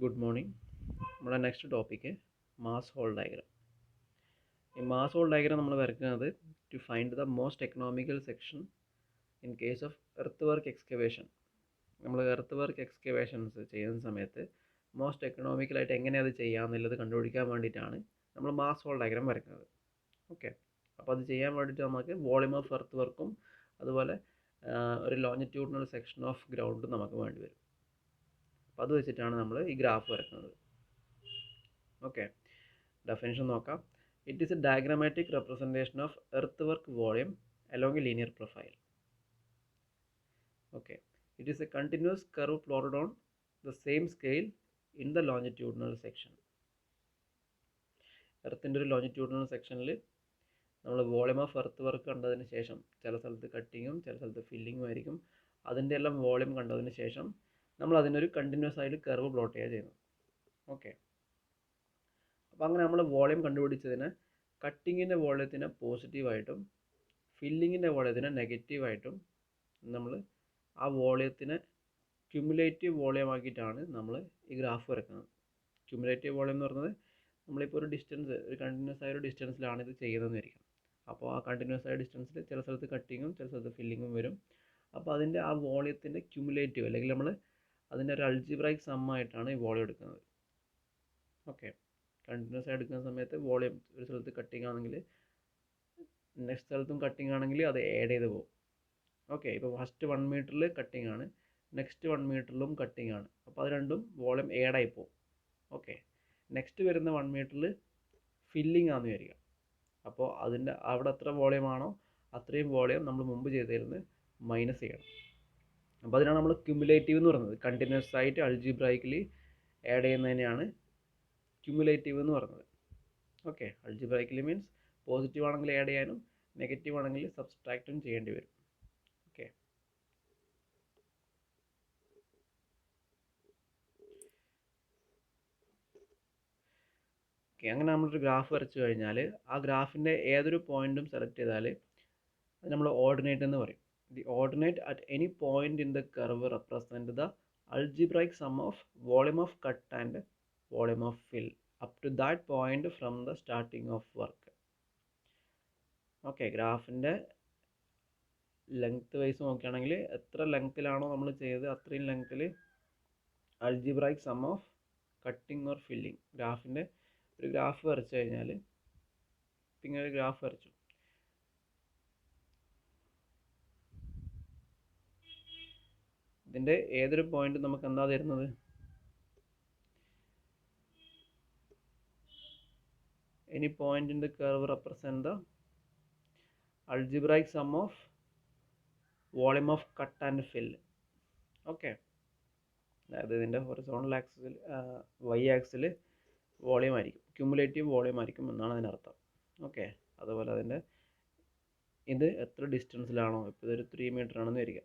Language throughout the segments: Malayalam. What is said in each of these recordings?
Good morning. നമ്മുടെ next topic mass haul diagram. ഈ മാസ് ഹോൾ ഡയഗ്രാം നമ്മൾ വരയ്ക്കുന്നത് to find the most economical section in case of earth work excavation. നമ്മൾ എർത്ത് വർക്ക് എക്സ്കവേഷൻസ് ചെയ്യുന്ന സമയത്ത് മോസ്റ്റ് എക്കണോമിക്കലായിട്ട് എങ്ങനെ അത് ചെയ്യാമെന്നുള്ളത് കണ്ടുപിടിക്കാൻ വേണ്ടിയിട്ടാണ് നമ്മൾ മാസ് ഹോൾ ഡയഗ്രാം വരയ്ക്കുന്നത്. ഓക്കെ, അപ്പോൾ അത് ചെയ്യാൻ വേണ്ടിയിട്ട് നമുക്ക് വോളിയം ഓഫ് എർത്ത് വർക്കും അതുപോലെ ഒരു ലോഞ്ചിറ്റ്യൂഡിനൽ സെക്ഷൻ ഓഫ് ഗ്രൗണ്ടും നമുക്ക് വേണ്ടി വരും. അപ്പോൾ അത് വെച്ചിട്ടാണ് നമ്മൾ ഈ ഗ്രാഫ് വരയ്ക്കുന്നത്. ഓക്കെ, ഡെഫിനിഷൻ നോക്കാം. It is a diagrammatic representation of earth work volume along a linear profile. Okay, it is a continuous curve plotted on the same scale in the longitudinal section. എർത്തിൻ്റെ ഒരു ലോഞ്ചിറ്റ്യൂഡിനൽ സെക്ഷനിൽ നമ്മൾ വോളിയം ഓഫ് എർത്ത് വർക്ക് കണ്ടതിന് ശേഷം ചില സ്ഥലത്ത് കട്ടിങ്ങും ചില സ്ഥലത്ത് ഫില്ലിങ്ങും ആയിരിക്കും. അതിൻ്റെ എല്ലാം വോളിയം കണ്ടതിന് ശേഷം നമ്മൾ അതിനൊരു കണ്ടിന്യൂസ് ആയിട്ട് കർവ് പ്ലോട്ട് ചെയ്യുക ചെയ്യുന്നത്. ഓക്കെ, അപ്പോൾ അങ്ങനെ നമ്മൾ വോളിയം കണ്ടുപിടിച്ചതിന് കട്ടിങ്ങിൻ്റെ വോളിയത്തിനെ പോസിറ്റീവായിട്ടും ഫില്ലിങ്ങിൻ്റെ വോളിയത്തിനെ നെഗറ്റീവായിട്ടും നമ്മൾ ആ വോളിയത്തിനെ ക്യുമുലേറ്റീവ് വോളിയം ആക്കിയിട്ടാണ് നമ്മൾ ഈ ഗ്രാഫ് വരയ്ക്കുന്നത്. ക്യുമുലേറ്റീവ് വോളിയം എന്ന് പറയുന്നത് നമ്മളിപ്പോൾ ഒരു ഡിസ്റ്റൻസ്, ഒരു കണ്ടിന്യൂസ് ആയ ഒരു ഡിസ്റ്റൻസിലാണ് ഇത് ചെയ്യുന്നതെന്ന് വിചാരിക്കും. അപ്പോൾ ആ കണ്ടിന്യൂസ് ആയ ഡിസ്റ്റൻസിൽ ചില സ്ഥലത്ത് കട്ടിങ്ങും ചില സ്ഥലത്ത് ഫില്ലിങ്ങും വരും. അപ്പോൾ അതിൻ്റെ ആ വോളിയത്തിൻ്റെ ക്യുമുലേറ്റീവ് അല്ലെങ്കിൽ നമ്മൾ അതിൻ്റെ ഒരു അൾജിബ്രൈക് സമ്മായിട്ടാണ് ഈ വോളിയം എടുക്കുന്നത്. ഓക്കെ, കണ്ടിന്യൂസ് ആയി എടുക്കുന്ന സമയത്ത് വോളിയം ഒരു സ്ഥലത്ത് കട്ടിങ് ആണെങ്കിൽ നെക്സ്റ്റ് സ്ഥലത്തും കട്ടിങ് ആണെങ്കിൽ അത് ആഡ് ചെയ്ത് പോകും. ഓക്കെ, ഇപ്പോൾ ഫസ്റ്റ് 1 മീറ്ററിൽ കട്ടിങ് ആണ്, നെക്സ്റ്റ് 1 മീറ്ററിലും കട്ടിങ് ആണ്. അപ്പോൾ അത് രണ്ടും വോളിയം ആഡായി പോകും. ഓക്കെ, നെക്സ്റ്റ് വരുന്ന 1 മീറ്ററിൽ ഫില്ലിംഗ് ആണെന്ന് വിചാരിക്കാം. അപ്പോൾ അതിൻ്റെ അവിടെ എത്ര വോളിയം ആണോ അത്രയും വോളിയം നമ്മൾ മുമ്പ് ചെയ്തിരുന്ന് മൈനസ് ചെയ്യണം. അപ്പോൾ അതിനാണ് നമ്മൾ ക്യുമുലേറ്റീവ് എന്ന് പറയുന്നത്. കണ്ടിന്യൂസ് ആയിട്ട് അൾജിബ്രൈക്കലി ആഡ് ചെയ്യുന്നതിനെയാണ് ക്യുമുലേറ്റീവ് എന്ന് പറയുന്നത്. ഓക്കെ, അൾജിബ്രൈക്കലി മീൻസ് പോസിറ്റീവ് ആണെങ്കിൽ ആഡ് ചെയ്യാനും നെഗറ്റീവ് ആണെങ്കിൽ സബ്സ്ട്രാക്റ്റും ചെയ്യേണ്ടി വരും. ഓക്കെ, അങ്ങനെ നമ്മളൊരു ഗ്രാഫ് വരച്ചു കഴിഞ്ഞാൽ ആ ഗ്രാഫിൻ്റെ ഏതൊരു പോയിന്റും സെലക്ട് ചെയ്താൽ അത് നമ്മൾ ഓർഡിനേറ്റ് എന്ന് പറയും. The ordinate at any point in the curve represent the algebraic sum of volume of cut and volume of fill up to that point from the starting of work. Okay, ഗ്രാഫിൻ്റെ ലെങ്ത് വൈസ് നോക്കുകയാണെങ്കിൽ എത്ര ലെങ്ത്തിലാണോ നമ്മൾ ചെയ്തത് അത്രയും ലെങ്ത്തിൽ algebraic sum of cutting or filling. ഗ്രാഫിൻ്റെ ഒരു ഗ്രാഫ് വരച്ചു കഴിഞ്ഞാൽ ഇങ്ങനെ ഒരു ഗ്രാഫ് വരച്ചു. ഇതിൻ്റെ ഏതൊരു പോയിന്റ് നമുക്ക് എന്താ തരുന്നത്? Any point in the curve represent the algebraic sum of volume of cut and fill. Okay, അതായത് ഇതിൻ്റെ horizontal axis y axis volume ആയിരിക്കും, ക്യുമുലേറ്റീവ് വോളിയം ആയിരിക്കും എന്നാണ് അതിനർത്ഥം. ഓക്കെ, അതുപോലെ അതിൻ്റെ ഇത് എത്ര ഡിസ്റ്റൻസിലാണോ, ഇപ്പോൾ ഇതൊരു 3 മീറ്റർ ആണെന്ന് വരിക,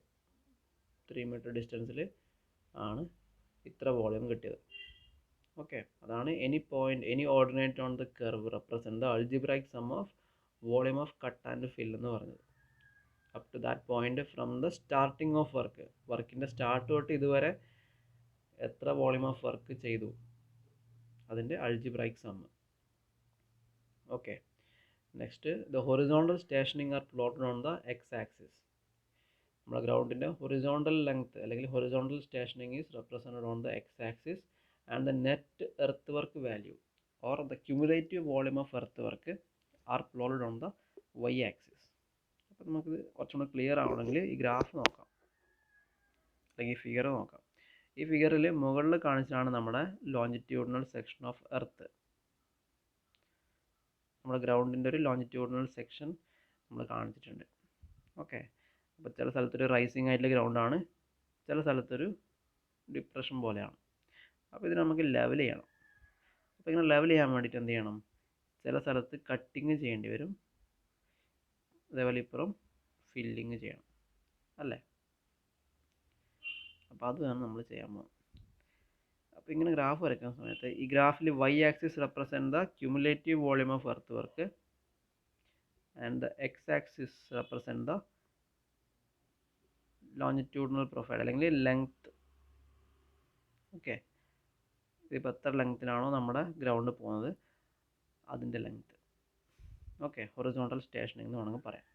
3 മീറ്റർ ഡിസ്റ്റൻസിൽ ആണ് ഇത്ര വോളിയം കിട്ടിയത്. ഓക്കെ, അതാണ് any point any ordinate on the curve represent the algebraic sum of volume of cut and fill എന്ന് പറഞ്ഞത്. Up to that point from the starting of work, വർക്കിൻ്റെ സ്റ്റാർട്ട് തൊട്ട് ഇതുവരെ എത്ര വോളിയം ഓഫ് വർക്ക് ചെയ്തു അതിൻ്റെ algebraic sum. Okay, next the horizontal stationing are plotted on the X axis. നമ്മുടെ ഗ്രൗണ്ടിൻ്റെ ഹൊറിസോണ്ടൽ ലെങ്ത് അല്ലെങ്കിൽ horizontal stationing is represented on the X axis and the net earth work value or the cumulative volume of earth work are plotted on the y axis. അപ്പോൾ നമുക്കിത് കുറച്ചും കൂടി ക്ലിയർ ആവണമെങ്കിൽ ഈ ഗ്രാഫ് നോക്കാം, അല്ലെങ്കിൽ ഈ ഫിഗർ നോക്കാം. ഈ ഫിഗറിൽ മുകളിൽ കാണിച്ചാണ് നമ്മുടെ ലോഞ്ചിറ്റ്യൂഡിനൽ സെക്ഷൻ ഓഫ് എർത്ത്. നമ്മുടെ ഗ്രൗണ്ടിൻ്റെ ഒരു ലോഞ്ചിറ്റ്യൂഡിനൽ സെക്ഷൻ നമ്മൾ കാണിച്ചിട്ടുണ്ട്. ഓക്കെ, അപ്പോൾ ചില സ്ഥലത്തൊരു റൈസിങ് ആയിട്ടുള്ള ഗ്രൗണ്ടാണ്, ചില സ്ഥലത്തൊരു ഡിപ്രഷൻ പോലെയാണ്. അപ്പോൾ ഇത് നമുക്ക് ലെവൽ ചെയ്യണം. അപ്പോൾ ഇങ്ങനെ ലെവൽ ചെയ്യാൻ വേണ്ടിയിട്ട് എന്ത് ചെയ്യണം? ചില സ്ഥലത്ത് കട്ടിങ് ചെയ്യേണ്ടി വരും, അതേപോലെ ഇപ്പുറം ഫില്ലിങ് ചെയ്യണം അല്ലേ? അപ്പോൾ അത് വേണം നമ്മൾ ചെയ്യാൻ പോകുന്നത്. അപ്പോൾ ഇങ്ങനെ ഗ്രാഫ് വരയ്ക്കുന്ന സമയത്ത് ഈ ഗ്രാഫിൽ y axis represent the cumulative volume of earth work and the X axis represent the longitudinal profile അല്ലെങ്കിൽ ലെങ്ത്. ഓക്കെ, ഇതിപ്പോൾ എത്ര ലെങ്ത്തിലാണോ നമ്മുടെ ഗ്രൗണ്ട് പോകുന്നത് അതിൻ്റെ ലെങ്ത്ത്. ഓക്കെ, ഹൊറിസോണ്ടൽ സ്റ്റേഷനിങ് എന്ന് വേണമെങ്കിൽ പറയാം.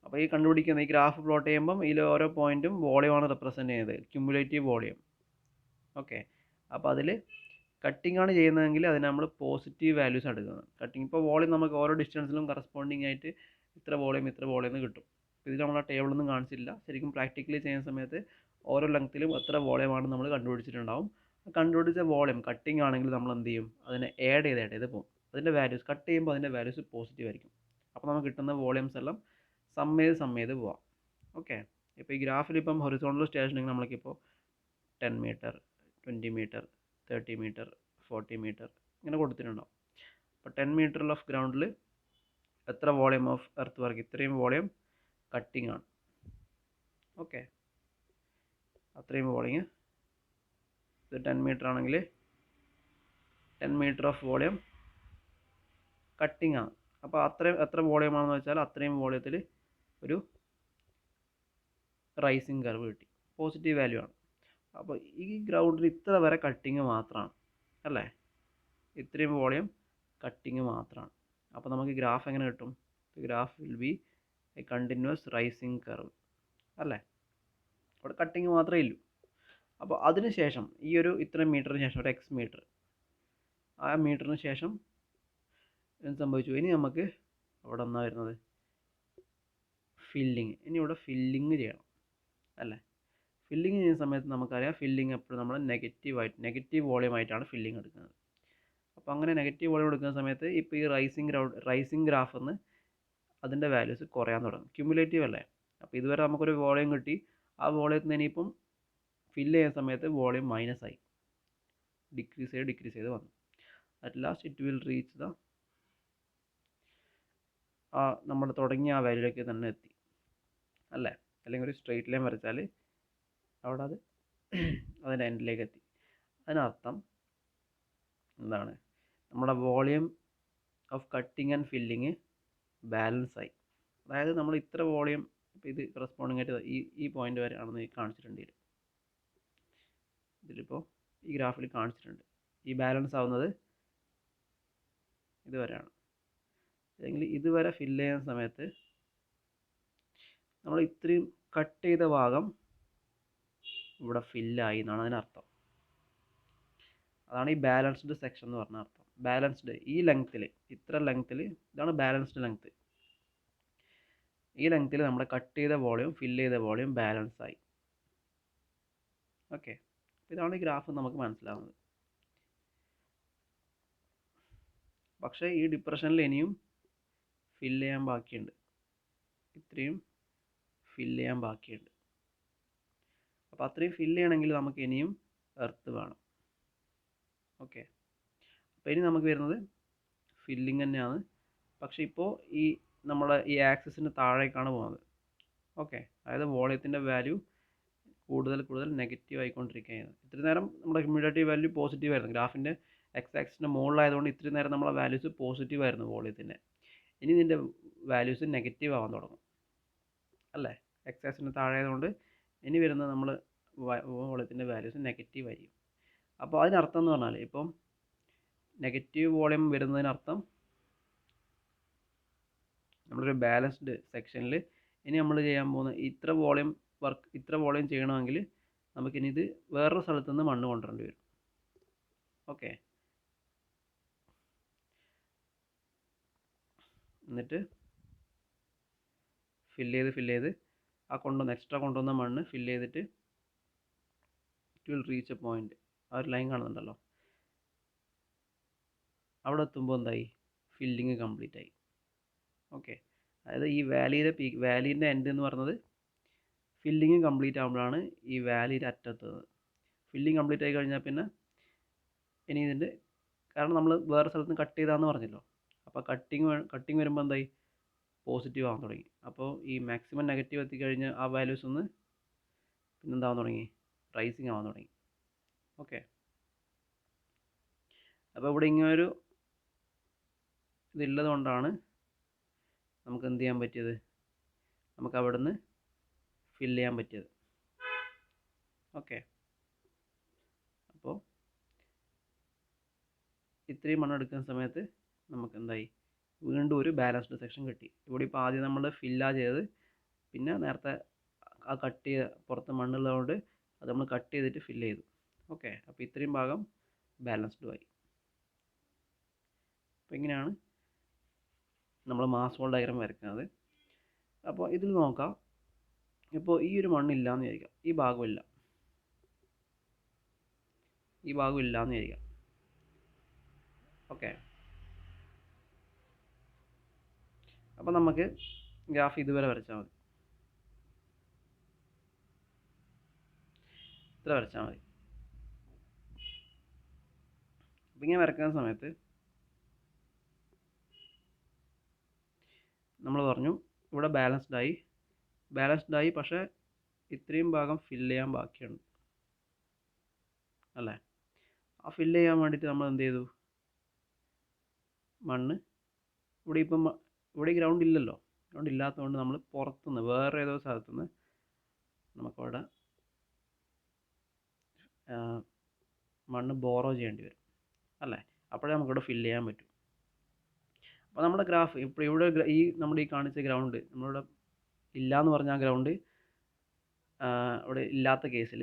അപ്പോൾ ഈ കണ്ടുപിടിക്കുന്ന ഈ ഗ്രാഫ് പ്ലോട്ട് ചെയ്യുമ്പം ഇതിൽ ഓരോ പോയിന്റും വോളിയമാണ് റെപ്രസെൻറ്റ് ചെയ്യുന്നത്, ക്യുമുലേറ്റീവ് വോളിയം. ഓക്കെ, അപ്പോൾ അതിൽ കട്ടിംഗ് ആണ് ചെയ്യുന്നതെങ്കിൽ അതിന് നമ്മൾ പോസിറ്റീവ് വാല്യൂസ് എടുക്കുന്നത്. കട്ടിങ് ഇപ്പോൾ വോളിയം നമുക്ക് ഓരോ ഡിസ്റ്റൻസിലും കറസ്പോണ്ടിങ് ആയിട്ട് ഇത്ര വോളിയം എന്ന് കിട്ടും. ഇതിൽ നമ്മൾ ആ ടേബിളൊന്നും കാണിച്ചില്ല. ശരിക്കും പ്രാക്ടിക്കലി ചെയ്യുന്ന സമയത്ത് ഓരോ ലെങ്ത്തിലും എത്ര വോളിയമാണ് നമ്മൾ കണ്ടുപിടിച്ചിട്ടുണ്ടാവും. കണ്ടുപിടിച്ച വോളിയം കട്ടിംഗ് ആണെങ്കിൽ നമ്മൾ എന്ത് ചെയ്യും, അതിനെ ആഡ് ചെയ്ത് പോകും. അതിൻ്റെ വാല്യൂസ് കട്ട് ചെയ്യുമ്പോൾ അതിൻ്റെ വാല്യൂസ് പോസിറ്റീവ് ആയിരിക്കും. അപ്പോൾ നമുക്ക് കിട്ടുന്ന വോളിയംസ് എല്ലാം സം ചെയ്ത് പോവാം. ഓക്കെ, ഇപ്പോൾ ഈ ഗ്രാഫിൽ ഇപ്പം ഹൊറിസോണ്ടൽ സ്റ്റേഷനിങ് നമ്മൾക്കിപ്പോൾ 10 മീറ്റർ, 20 മീറ്റർ, 30 മീറ്റർ, 40 മീറ്റർ ഇങ്ങനെ കൊടുത്തിട്ടുണ്ടാവും. അപ്പോൾ 10 മീറ്റർ ഓഫ് ഗ്രൗണ്ടിൽ എത്ര വോളിയം ഓഫ് എർത്ത് വർക്ക്, ഇത്രയും വോളിയം കട്ടിംഗ് ആണ്. ഓക്കെ, അത്രയും വോളിയം. ഇത് 10 മീറ്റർ ആണെങ്കിൽ 10 മീറ്റർ ഓഫ് വോളിയം കട്ടിംഗ് ആണ്. അപ്പോൾ എത്ര വോളിയം ആണെന്ന് വെച്ചാൽ അത്രയും വോളിയത്തിൽ ഒരു റൈസിങ് കർവ് കിട്ടി, പോസിറ്റീവ് വാല്യൂ ആണ്. അപ്പോൾ ഈ ഗ്രൗണ്ടിൽ ഇത്ര വരെ കട്ടിങ് മാത്രമാണ് അല്ലേ, ഇത്രയും വോളിയം കട്ടിങ് മാത്രമാണ്. അപ്പോൾ നമുക്ക് ഗ്രാഫ് എങ്ങനെ കിട്ടും? Graph will be a continuous rising curve അല്ലേ, അവിടെ കട്ടിങ് മാത്രമേ ഇല്ലൂ. അപ്പോൾ അതിനുശേഷം ഈ ഒരു ഇത്രയും മീറ്ററിന് ശേഷം ഒരു എക്സ് മീറ്റർ, ആ മീറ്ററിന് ശേഷം എന്ത് സംഭവിച്ചു? ഇനി നമുക്ക് അവിടെ എന്നാ വരുന്നത് ഫില്ലിങ്. ഇനി ഇവിടെ ഫില്ലിങ് ചെയ്യണം അല്ലേ. ഫില്ലിങ് ചെയ്യുന്ന സമയത്ത് നമുക്കറിയാം ഫില്ലിങ് എപ്പോഴും നമ്മൾ നെഗറ്റീവ് വോളിയം ആയിട്ടാണ് ഫില്ലിങ് എടുക്കുന്നത്. അപ്പോൾ അങ്ങനെ നെഗറ്റീവ് വോളിയം എടുക്കുന്ന സമയത്ത് ഇപ്പോൾ ഈ റൈസിങ് ഗ്രാഫ് എന്ന് അതിൻ്റെ വാല്യൂസ് കുറയാൻ തുടങ്ങും. ക്യുമുലേറ്റീവ് അല്ലേ. അപ്പോൾ ഇതുവരെ നമുക്കൊരു വോളിയം കിട്ടി, ആ വോളിയത്തിൽ നിന്ന് ഇനിയിപ്പം ഫില്ല് ചെയ്യുന്ന സമയത്ത് വോളിയം മൈനസ് ആയി, ഡിക്രീസ് ചെയ്ത് വന്നു. At last it will reach the നമ്മൾ തുടങ്ങിയ ആ വാല്യൂലേക്ക് തന്നെ എത്തി അല്ലേ. അല്ലെങ്കിൽ ഒരു സ്ട്രെയിറ്റ് ലൈൻ വരച്ചാൽ അവിടെ അത് അതിൻ്റെ എൻഡിലേക്ക് എത്തി. അതിനർത്ഥം എന്താണ്? നമ്മുടെ volume of cutting and filling balance ആയി. അതായത് നമ്മൾ ഇത്ര വോളിയം ഇപ്പോൾ ഇത് കറസ്പോണ്ടിങ് ആയിട്ട് ഈ പോയിന്റ് വരെ ആണെന്ന് കാണിച്ചിട്ടുണ്ട്. ഇതിലിപ്പോൾ ഈ ഗ്രാഫിൽ കാണിച്ചിട്ടുണ്ട് ഈ ബാലൻസ് ആവുന്നത് ഇതുവരെയാണ്. അല്ലെങ്കിൽ ഇതുവരെ ഫില്ല് ചെയ്യുന്ന സമയത്ത് നമ്മൾ ഇത്രയും കട്ട് ചെയ്ത ഭാഗം ഇവിടെ ഫില്ലായി എന്നാണ് അതിനർത്ഥം. അതാണ് ഈ ബാലൻസ്ഡ് സെക്ഷൻ എന്ന് പറഞ്ഞ അർത്ഥം. ബാലൻസ്ഡ് ഈ ലെങ്ത്തിൽ, ഇത്ര ലെങ്ത്തിൽ, ഇതാണ് ബാലൻസ്ഡ് ലെങ്ത്ത്. ഈ ലെങ്ത്തിൽ നമ്മുടെ കട്ട് ചെയ്ത വോളിയം ഫില്ല് ചെയ്ത വോളിയം ബാലൻസ് ആയി. ഓക്കെ, ഇതാണ് ഈ ഗ്രാഫ് നമുക്ക് മനസ്സിലാവുന്നത്. പക്ഷേ ഈ ഡിപ്രഷനിൽ ഇനിയും ഫില്ല് ചെയ്യാൻ ബാക്കിയുണ്ട്, ഇത്രയും ഫില്ല് ചെയ്യാൻ ബാക്കിയുണ്ട്. അപ്പോൾ അത്രയും ഫില്ല് ചെയ്യണമെങ്കിൽ നമുക്ക് ഇനിയും എർത്ത് വേണം. ഓക്കെ, അപ്പോൾ ഇനി നമുക്ക് വരുന്നത് ഫില്ലിങ് തന്നെയാണ്. പക്ഷേ ഇപ്പോൾ ഈ നമ്മുടെ ഈ ആക്സിസിന് താഴേക്കാണ് പോകുന്നത്. ഓക്കെ, അതായത് വോളിയത്തിൻ്റെ വാല്യൂ കൂടുതൽ നെഗറ്റീവ് ആയിക്കൊണ്ടിരിക്കുകയാണ്. ഇത്രയും നേരം നമ്മുടെ ക്യുമുലേറ്റീവ് വാല്യൂ പോസിറ്റീവ് ആയിരുന്നു. ഗ്രാഫിൻ്റെ എക്സ് ആക്സിൻ്റെ മുകളിലായതുകൊണ്ട് ഇത്രയും നേരം നമ്മളെ വാല്യൂസ് പോസിറ്റീവ് ആയിരുന്നു വോളിയത്തിൻ്റെ. ഇനി ഇതിൻ്റെ വാല്യൂസ് നെഗറ്റീവ് ആവാൻ തുടങ്ങും അല്ലേ. എക്സ് ആക്സിന് താഴെ ആയതുകൊണ്ട് ഇനി വരുന്നത് നമ്മൾ വോളിയത്തിൻ്റെ വാല്യൂസ് നെഗറ്റീവ് ആയിരിക്കും. അപ്പോൾ അതിനർത്ഥം എന്ന് പറഞ്ഞാൽ ഇപ്പം നെഗറ്റീവ് വോളിയം വരുന്നതിനർത്ഥം നമ്മളൊരു ബാലൻസ്ഡ് സെക്ഷനിൽ ഇനി നമ്മൾ ചെയ്യാൻ പോകുന്ന ഇത്ര വോളിയം ചെയ്യണമെങ്കിൽ നമുക്കിനി ഇത് വേറൊരു സ്ഥലത്ത് നിന്ന് മണ്ണ് കൊണ്ടുവരേണ്ടി വരും. ഓക്കെ, എന്നിട്ട് ഫില്ല് ചെയ്ത് ആ എക്സ്ട്രാ കൊണ്ടുവന്ന മണ്ണ് ഫില്ല് ചെയ്തിട്ട് it will reach A point. ആ ഒരു ലൈൻ കാണുന്നുണ്ടല്ലോ, അവിടെ എത്തുമ്പോൾ എന്തായി? ഫില്ലിങ് കംപ്ലീറ്റ് ആയി. ഓക്കെ, അതായത് ഈ വാലീൻ്റെ എൻഡ് എന്ന് പറയുന്നത് ഫില്ലിങ് കംപ്ലീറ്റ് ആകുമ്പോഴാണ് ഈ വാലിയുടെ അറ്റത്തുന്നത്. ഫില്ലിങ് കംപ്ലീറ്റ് ആയി കഴിഞ്ഞാൽ പിന്നെ ഇനി ഇതിൻ്റെ, കാരണം നമ്മൾ വേറെ സ്ഥലത്ത് നിന്ന് കട്ട് ചെയ്താന്ന് പറഞ്ഞല്ലോ, അപ്പോൾ കട്ടിങ് വരുമ്പോൾ എന്തായി? പോസിറ്റീവ് ആവാൻ തുടങ്ങി. അപ്പോൾ ഈ മാക്സിമം നെഗറ്റീവ് എത്തിക്കഴിഞ്ഞ് ആ വാല്യൂസ് ഒന്ന് പിന്നെന്താവാൻ തുടങ്ങി? റൈസിങ് ആവാൻ തുടങ്ങി. ഓക്കെ, അപ്പോൾ ഇവിടെ ഇങ്ങനൊരു ഇതുള്ളത് കൊണ്ടാണ് നമുക്ക് എന്ത് ചെയ്യാൻ പറ്റിയത്? നമുക്ക് അവിടെ നിന്ന് ഫില്ല് ചെയ്യാൻ പറ്റിയത്. ഓക്കെ, ഇത്രയും മണ്ണ് എടുക്കുന്ന സമയത്ത് നമുക്ക് എന്തായി, വീണ്ടും ഒരു ബാലൻസ്ഡ് സെക്ഷൻ കിട്ടി. ഇവിടെ ഇപ്പോൾ ആദ്യം നമ്മൾ ഫില്ലാ ചെയ്തത്, പിന്നെ നേരത്തെ ആ കട്ട് ചെയ്ത പുറത്ത് മണ്ണുള്ളതുകൊണ്ട് അത് നമ്മൾ കട്ട് ചെയ്തിട്ട് ഫില്ല് ചെയ്തു. ഓക്കെ, അപ്പോൾ ഇത്രയും ഭാഗം ബാലൻസ്ഡുമായി. അപ്പോൾ ഇങ്ങനെയാണ് നമ്മൾ മാസ് ഫോൾ ഡയഗ്രാം വരയ്ക്കുന്നത്. അപ്പോൾ ഇതിൽ നോക്കാം, ഇപ്പോൾ ഈ ഒരു മണ്ണില്ല എന്ന് വിചാരിക്കാം, ഈ ഭാഗമില്ല, ഈ ഭാഗം ഇല്ല എന്ന് വിചാരിക്കാം. ഓക്കെ, അപ്പോൾ നമുക്ക് ഗ്രാഫ് ഇതുവരെ വരച്ചാൽ മതി, ഇത്ര വരച്ചാൽ മതി. അപ്പം ഇങ്ങനെ വരയ്ക്കുന്ന സമയത്ത് നമ്മൾ പറഞ്ഞു ഇവിടെ ബാലൻസ്ഡ് ആയി, പക്ഷേ ഇത്രയും ഭാഗം ഫില്ല് ചെയ്യാൻ ബാക്കിയുണ്ട് അല്ലേ. ആ ഫില്ല് ചെയ്യാൻ വേണ്ടിയിട്ട് നമ്മൾ എന്ത് ചെയ്തു, മണ്ണ് ഇവിടെ ഗ്രൗണ്ട് ഇല്ലല്ലോ, ഗ്രൗണ്ട് ഇല്ലാത്തതുകൊണ്ട് നമ്മൾ പുറത്തുനിന്ന് വേറെ ഏതോ സ്ഥലത്തുനിന്ന് നമുക്കവിടെ മണ്ണ് ബോറോ ചെയ്യേണ്ടി വരും അല്ലേ, അപ്പോഴേ നമുക്കിവിടെ ഫില്ല് ചെയ്യാൻ പറ്റും. അപ്പോൾ നമ്മുടെ ഗ്രാഫ് ഇപ്പോൾ ഇവിടെ നമ്മുടെ ഈ കാണിച്ച ഗ്രൗണ്ട് നമ്മളിവിടെ ഇല്ല എന്ന് പറഞ്ഞ ആ ഗ്രൗണ്ട് ഇവിടെ ഇല്ലാത്ത കേസിൽ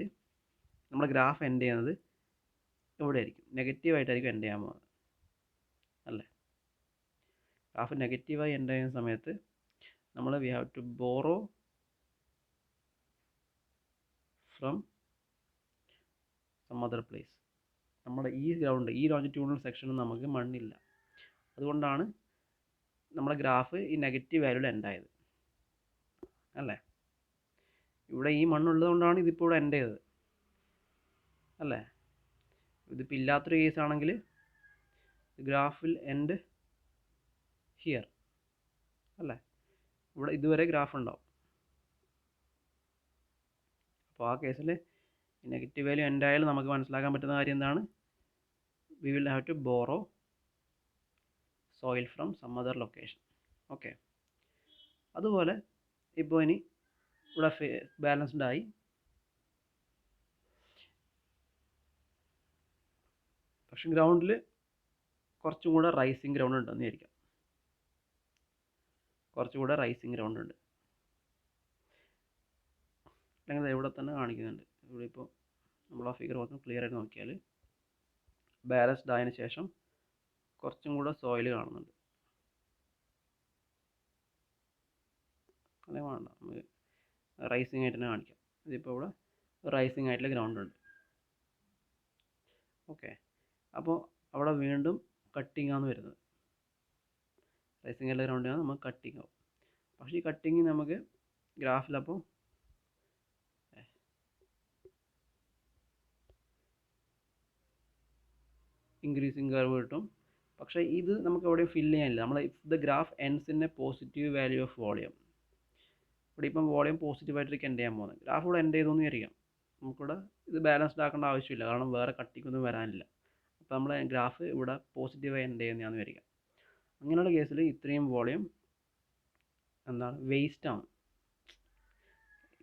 നമ്മുടെ ഗ്രാഫ് എൻഡ് ചെയ്യുന്നത് ഇവിടെ ആയിരിക്കും, നെഗറ്റീവായിട്ടായിരിക്കും എൻഡ് ചെയ്യാൻ പോകുന്നത് അല്ലേ. ഗ്രാഫ് നെഗറ്റീവായി എൻഡ് ചെയ്യുന്ന സമയത്ത് നമ്മൾ we have to borrow from some other place. നമ്മുടെ ഈ ഗ്രൗണ്ട്, ഈ ലോഞ്ചിറ്റ്യൂഡിനൽ സെക്ഷനിൽ നമുക്ക് മണ്ണില്ല, അതുകൊണ്ടാണ് നമ്മുടെ ഗ്രാഫ് ഈ നെഗറ്റീവ് വാല്യൂവിൽ എൻഡായത് അല്ലേ. ഇവിടെ ഈ മണ്ണുള്ളത് കൊണ്ടാണ് ഇതിപ്പോൾ ഇവിടെ എൻഡ് ചെയ്തത് അല്ലേ. ഇതിപ്പോൾ ഇല്ലാത്തൊരു കേസ് ആണെങ്കിൽ ഗ്രാഫിൽ എൻഡ് ഹിയർ അല്ലേ, ഇവിടെ ഇതുവരെ ഗ്രാഫ് ഉണ്ടാവും. അപ്പോൾ ആ കേസിൽ നെഗറ്റീവ് വാല്യൂ എൻഡ് ആയാലും നമുക്ക് മനസ്സിലാക്കാൻ പറ്റുന്ന കാര്യം എന്താണ്, we will have to borrow soil from some other location. Okay, അതുപോലെ ഇപ്പോൾ ഇനി ഇവിടെ ബാലൻസ്ഡ് ആയി, പക്ഷെ ഗ്രൗണ്ടിൽ കുറച്ചും കൂടെ റൈസിങ് ഗ്രൗണ്ട് ഉണ്ടെന്ന് വിചാരിക്കാം, കുറച്ചുകൂടെ റൈസിങ് ഗ്രൗണ്ട് ഉണ്ട്, അല്ലെങ്കിൽ ഇവിടെ തന്നെ കാണിക്കുന്നുണ്ട്. ഇവിടെ ഇപ്പോൾ നമ്മൾ ആ ഫിഗർ മൊത്തം ക്ലിയർ ആയിട്ട് നോക്കിയാൽ ബാലൻസ്ഡ് ആയതിനു ശേഷം കുറച്ചും കൂടെ സോയിൽ കാണുന്നുണ്ട്. അല്ലെങ്കിൽ വേണ്ട, നമുക്ക് റൈസിങ് ആയിട്ട് തന്നെ കാണിക്കാം. ഇതിപ്പോൾ ഇവിടെ റൈസിങ് ആയിട്ടുള്ള ഗ്രൗണ്ട് ഉണ്ട്. ഓക്കെ, അപ്പോൾ അവിടെ വീണ്ടും കട്ടിങ് ആണ് വരുന്നത്, റൈസിങ് ആയിട്ടുള്ള ഗ്രൗണ്ടിനാണ് നമുക്ക് കട്ടിങ് ആവും. പക്ഷേ ഈ കട്ടിങ് നമുക്ക് ഗ്രാഫിലപ്പോൾ ഇൻക്രീസിങ് കർവ് കിട്ടും. പക്ഷേ ഇത് നമുക്ക് എവിടെ ഫില്ല് ചെയ്യാനില്ല. നമ്മൾ the graph ends in A positive value of volume. ഇവിടെ ഇപ്പം വോളിയം പോസിറ്റീവായിട്ടൊക്കെ എൻഡ് ചെയ്യാൻ പോകുന്നത്, ഗ്രാഫ് ഇവിടെ എൻഡ് ചെയ്തു എന്ന് വിചാരിക്കാം. നമുക്കിവിടെ ഇത് ബാലൻസ്ഡ് ആക്കേണ്ട ആവശ്യമില്ല, കാരണം വേറെ കട്ടിങ്ങൊന്നും വരാനില്ല. അപ്പോൾ നമ്മൾ ഗ്രാഫ് ഇവിടെ പോസിറ്റീവായി എൻഡ് ചെയ്യുന്നതാണെന്ന് വിചാരിക്കാം. അങ്ങനെയുള്ള കേസിൽ ഇത്രയും വോളിയം എന്താണ്, വേസ്റ്റാണ്.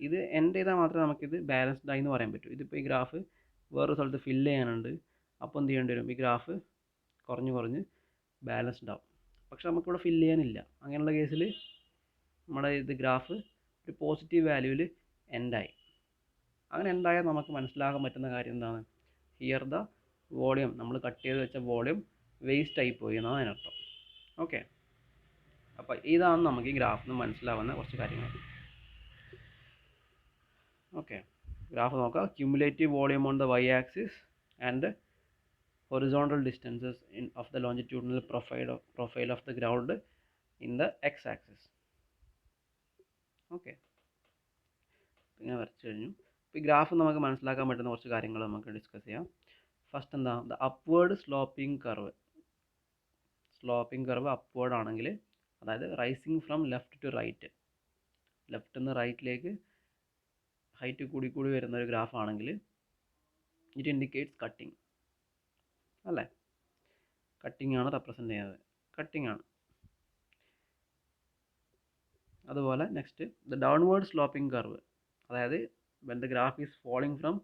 ഇത് എൻഡ് ചെയ്താൽ മാത്രമേ നമുക്കിത് ബാലൻസ്ഡ് ആയി എന്ന് പറയാൻ പറ്റൂ. ഇതിപ്പോൾ ഈ ഗ്രാഫ് വേറൊരു സ്ഥലത്ത് ഫില്ല് ചെയ്യാനുണ്ട്, അപ്പോൾ എന്ത് ചെയ്യേണ്ടി വരും, ഈ ഗ്രാഫ് കുറഞ്ഞ് ബാലൻസ്ഡ് ആവും. പക്ഷെ നമുക്കിവിടെ ഫില്ല് ചെയ്യാനില്ല. അങ്ങനെയുള്ള കേസിൽ നമ്മുടെ ഇത് ഗ്രാഫ് ഒരു പോസിറ്റീവ് വാല്യൂവിൽ എൻഡായി. അങ്ങനെ എൻഡായാൽ നമുക്ക് മനസ്സിലാക്കാൻ പറ്റുന്ന കാര്യം എന്താണ്, ഹിയർ ദ വോളിയം, നമ്മൾ കട്ട് ചെയ്ത് വെച്ച വോളിയം വേസ്റ്റ് ആയി പോയി എന്നാണ് അതിനർത്ഥം. ഓക്കെ, അപ്പോൾ ഇതാണ് നമുക്ക് ഈ ഗ്രാഫിൽ നിന്ന് മനസ്സിലാവുന്ന കുറച്ച് കാര്യങ്ങൾ. ഓക്കെ, ഗ്രാഫ് നോക്കാം. Cumulative volume on the y axis and horizontal distances of the longitudinal profile of the ground in the x-axis. Okay, ഇങ്ങനെ വരച്ചു കഴിഞ്ഞു. ഇപ്പോൾ ഈ ഗ്രാഫ് നമുക്ക് മനസ്സിലാക്കാൻ പറ്റുന്ന കുറച്ച് കാര്യങ്ങൾ നമുക്ക് ഡിസ്കസ് ചെയ്യാം. ഫസ്റ്റ് എന്താ, the upward sloping curve upward ആണെങ്കിൽ, അതായത് rising from left to right, ലെഫ്റ്റിൽ നിന്ന് റൈറ്റിലേക്ക് ഹൈറ്റ് കൂടി വരുന്ന ഒരു ഗ്രാഫ് ആണെങ്കിൽ ഇറ്റ് ഇൻഡിക്കേറ്റ്സ് കട്ടിങ് അല്ലേ. കട്ടിങ് ആണ് റെപ്രസെൻ്റ് ചെയ്യുന്നത്, കട്ടിങ് ആണ്. അതുപോലെ next the downward sloping curve, അതായത് when the graph is falling from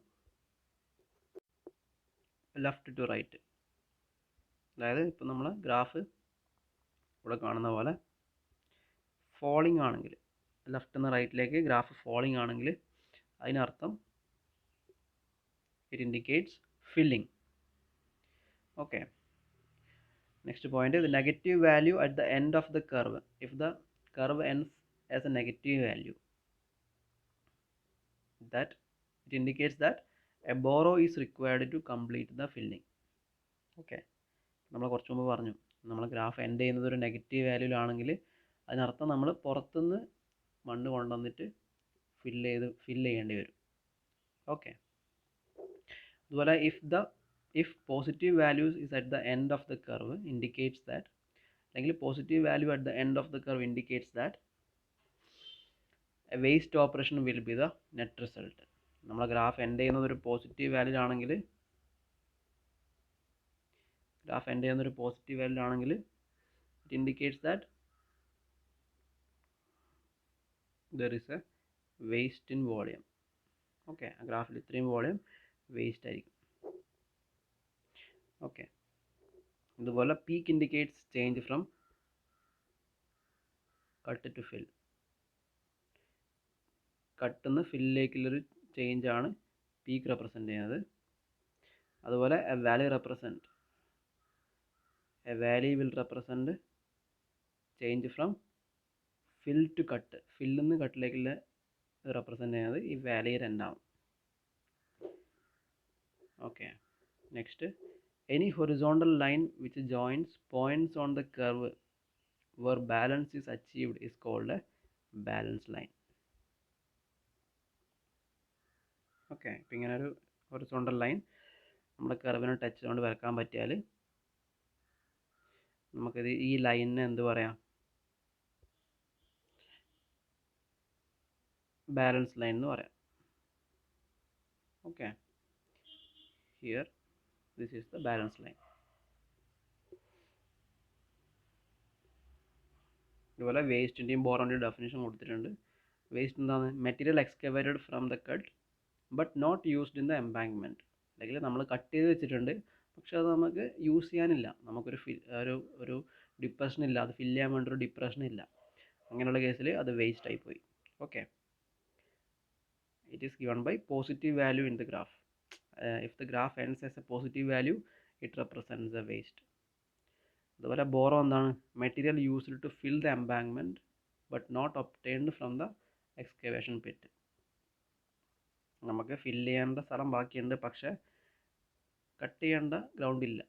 left to right, അതായത് ഇപ്പം നമ്മൾ ഗ്രാഫ് ഇവിടെ കാണുന്ന പോലെ ഫോളിംഗ് ആണെങ്കിൽ, ലെഫ്റ്റ് നിന്ന് റൈറ്റിലേക്ക് ഗ്രാഫ് ഫോളിംഗ് ആണെങ്കിൽ അതിനർത്ഥം it indicates filling. Okay, next point, the negative value at the end of the curve. If the curve ends as a negative value, that it indicates that a borrow is required to complete the filling. Okay, നമ്മൾ കുറച്ച് മുമ്പ് പറഞ്ഞു, നമ്മൾ ഗ്രാഫ് എൻഡ് ചെയ്യുന്നത് ഒരു നെഗറ്റീവ് വാല്യൂലാണെങ്കിൽ അതിനർത്ഥം നമ്മൾ പുറത്തുനിന്ന് മണ്ണ് കൊണ്ടുവന്നിട്ട് ഫില്ല് ചെയ്യേണ്ടി വരും. ഓക്കെ, അതുപോലെ if positive values is at the end of the curve indicates that, അല്ലെങ്കിൽ positive value at the end of the curve indicates that a waste operation will be the net result. നമ്മളെ ഗ്രാഫ് എൻഡ് ചെയ്യുന്നത് ഒരു പോസിറ്റീവ് വാല്യൂ ആണെങ്കിൽ it indicates that there is a waste in volume. Okay, ആ ഗ്രാഫിൽ ഇത്രയും വോളിയം വേസ്റ്റ് ആയിരിക്കും. ഓക്കെ, ഇതുപോലെ peak indicates change from cut to fill. കട്ടിന്ന് ഫില്ലിലേക്കുള്ളൊരു ചേഞ്ചാണ് പീക്ക് റെപ്രസെൻ്റ് ചെയ്യുന്നത്. അതുപോലെ a valley will represent change from fill to cut. ഫില്ലിൽ നിന്ന് കട്ടിലേക്കുള്ള റെപ്രസെൻ്റ് ചെയ്യുന്നത് ഈ വാലി രണ്ടാവും. Okay, next, any horizontal line which joins points on the curve where balance is achieved is called a balance line. Okay, ഇപ്പം ഇങ്ങനെ ഒരു ഹൊറിസോണ്ടൽ ലൈൻ നമ്മുടെ കർവിനെ ടച്ച് ചെയ്തുകൊണ്ട് വരക്കാൻ പറ്റിയാൽ നമുക്കിത് ഈ ലൈനിനെ എന്ത് പറയാം, ബാലൻസ് ലൈൻ എന്ന് പറയാം. Okay, here this is the balance line. ഇതുപോലെ വേസ്റ്റിൻ്റെയും ബോറോൻ്റെയും ഡെഫിനിഷൻ കൊടുത്തിട്ടുണ്ട്. വേസ്റ്റ് എന്താണ്? Material excavated from the cut but not used in the embankment. അല്ലെങ്കിൽ നമ്മൾ കട്ട് ചെയ്ത് വെച്ചിട്ടുണ്ട് പക്ഷെ അത് നമുക്ക് യൂസ് ചെയ്യാനില്ല, നമുക്കൊരു ഒരു ഡിപ്രഷൻ ഇല്ല, അത് ഫില്ല് ചെയ്യാൻ വേണ്ടി ഒരു ഡിപ്രഷൻ ഇല്ല. അങ്ങനെയുള്ള കേസിൽ അത് വേസ്റ്റ് ആയിപ്പോയി. Okay, it is given by positive value in the graph. If the graph ends as a positive value, it represents the waste. അതുപോലെ ബോറോ എന്താണ്? Material used to fill the embankment but not obtained from the excavation pit. നമുക്ക് ഫില്ല് ചെയ്യേണ്ട സ്ഥലം ബാക്കിയുണ്ട് പക്ഷേ കട്ട് ചെയ്യേണ്ട ഗ്രൗണ്ട് ഇല്ല,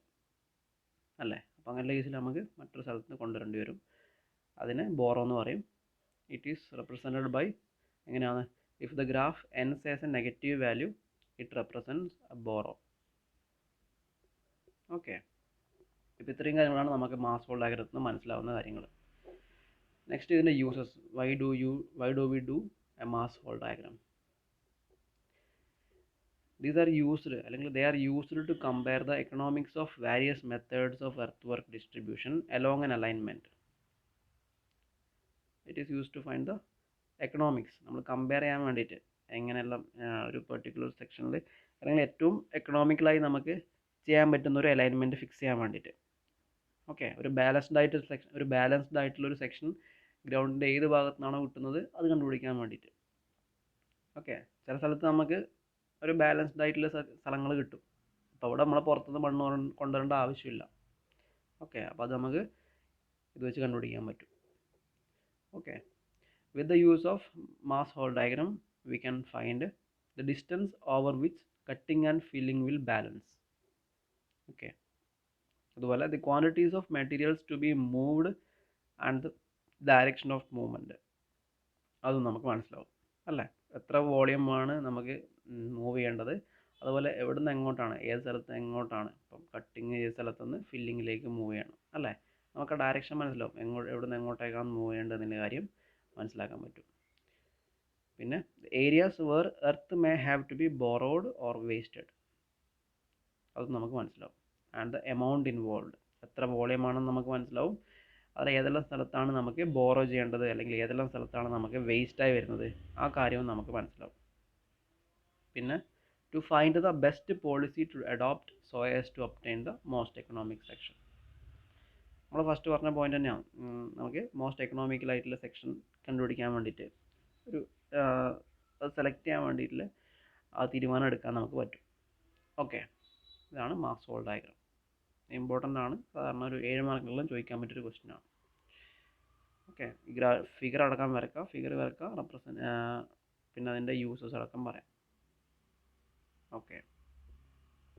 അല്ലേ? അപ്പോൾ അങ്ങനെയുള്ള കേസിൽ നമുക്ക് മറ്റൊരു സ്ഥലത്ത് നിന്ന് കൊണ്ടുവരേണ്ടി വരും. അതിനെ ബോറോ എന്ന് പറയും. ഇറ്റ് ഈസ് റെപ്രസെൻറ്റഡ് ബൈ, എങ്ങനെയാണ്? If the graph ends as a negative value, it represents a borrow. Okay, ഇപ്പോൾ ഇത്രയും കാര്യങ്ങളാണ് നമുക്ക് മാസ് ഹോൾ ഡയഗ്രത്തിൽ നിന്ന് മനസ്സിലാവുന്ന കാര്യങ്ങൾ. നെക്സ്റ്റ്, ഇതിൻ്റെ uses. Why do we do a mass haul diagram? These are used, അല്ലെങ്കിൽ they are used to compare the economics of various methods of earthwork distribution along an alignment. It is used to find the economics. നമ്മൾ കമ്പയർ ചെയ്യാൻ വേണ്ടിയിട്ട് എങ്ങനെയെല്ലാം ഒരു പെർട്ടിക്കുലർ സെക്ഷനിൽ അല്ലെങ്കിൽ ഏറ്റവും എക്കണോമിക്കലായി നമുക്ക് ചെയ്യാൻ പറ്റുന്ന ഒരു അലൈൻമെൻറ്റ് ഫിക്സ് ചെയ്യാൻ വേണ്ടിയിട്ട്. ഓക്കെ, ഒരു ബാലൻസ്ഡ് ആയിട്ടുള്ളൊരു സെക്ഷൻ ഗ്രൗണ്ടിൻ്റെ ഏത് ഭാഗത്തു നിന്നാണോ കിട്ടുന്നത് അത് കണ്ടുപിടിക്കാൻ വേണ്ടിയിട്ട്. ഓക്കെ, ചില സ്ഥലത്ത് നമുക്ക് ഒരു ബാലൻസ്ഡ് ആയിട്ടുള്ള സ്ഥലങ്ങൾ കിട്ടും, അപ്പോൾ അവിടെ നമ്മൾ പുറത്തുനിന്ന് മണ്ണ് കൊണ്ടുവരേണ്ട ആവശ്യമില്ല. ഓക്കെ, അപ്പോൾ അത് നമുക്ക് ഇത് വെച്ച് കണ്ടുപിടിക്കാൻ പറ്റും. Okay, with the use of mass hole diagram we can find the distance over which cutting and filling will balance. Okay, അതുപോലെ the quantities of materials to be moved and the direction of movement അതും നമുക്ക് മനസ്സിലാവും, അല്ലേ? എത്ര വോളിയമാണ് നമുക്ക് മൂവ് ചെയ്യേണ്ടത്, അതുപോലെ എവിടെ നിന്ന് എങ്ങോട്ടാണ്, ഏത് സ്ഥലത്ത് എങ്ങോട്ടാണ്. ഇപ്പം കട്ടിങ് ചെയ്ത സ്ഥലത്തുനിന്ന് ഫില്ലിങ്ങിലേക്ക് മൂവ് ചെയ്യണം, അല്ലേ? നമുക്ക് ഡയറക്ഷൻ മനസ്സിലാവും, എവിടെ നിന്ന് എങ്ങോട്ടേക്കാണ് മൂവ് ചെയ്യേണ്ടതിൻ്റെ കാര്യം മനസ്സിലാക്കാൻ പറ്റും. പിന്നെ areas where earth may have to be borrowed or wasted അത് നമുക്ക് മനസ്സിലാവും. ആൻഡ് ദ എമൗണ്ട് ഇൻവോൾവ്, എത്ര വോളിയമാണെന്ന് നമുക്ക് മനസ്സിലാവും. അതിൽ ഏതെല്ലാം സ്ഥലത്താണ് നമുക്ക് ബോറോ ചെയ്യേണ്ടത് അല്ലെങ്കിൽ ഏതെല്ലാം സ്ഥലത്താണ് നമുക്ക് വേസ്റ്റായി വരുന്നത് ആ കാര്യവും നമുക്ക് മനസ്സിലാവും. പിന്നെ to find the best policy to adopt so as to obtain the most economic section. നമ്മൾ ഫസ്റ്റ് പറഞ്ഞ പോയിന്റ് തന്നെയാണ്. നമുക്ക് മോസ്റ്റ് എക്കണോമിക്കലായിട്ടുള്ള സെക്ഷൻ കണ്ടുപിടിക്കാൻ വേണ്ടിയിട്ട് ഒരു അത് സെലക്ട് ചെയ്യാൻ വേണ്ടിയിട്ടുള്ള ആ തീരുമാനം എടുക്കാൻ നമുക്ക് പറ്റും. ഓക്കെ, ഇതാണ് മാസ് ഹോൾ ഡയഗ്രാം. ഇമ്പോർട്ടൻ്റ് ആണ്, സാധാരണ ഒരു 7 മാർക്കുകളിലും ചോദിക്കാൻ പറ്റിയൊരു ക്വസ്റ്റ്യൻ ആണ്. ഓക്കെ, ഫിഗർ അടക്കം വരക്കുക, ഫിഗർ വരക്കുക, പിന്നെ അതിൻ്റെ യൂസസ് അടക്കം പറയാം. ഓക്കെ.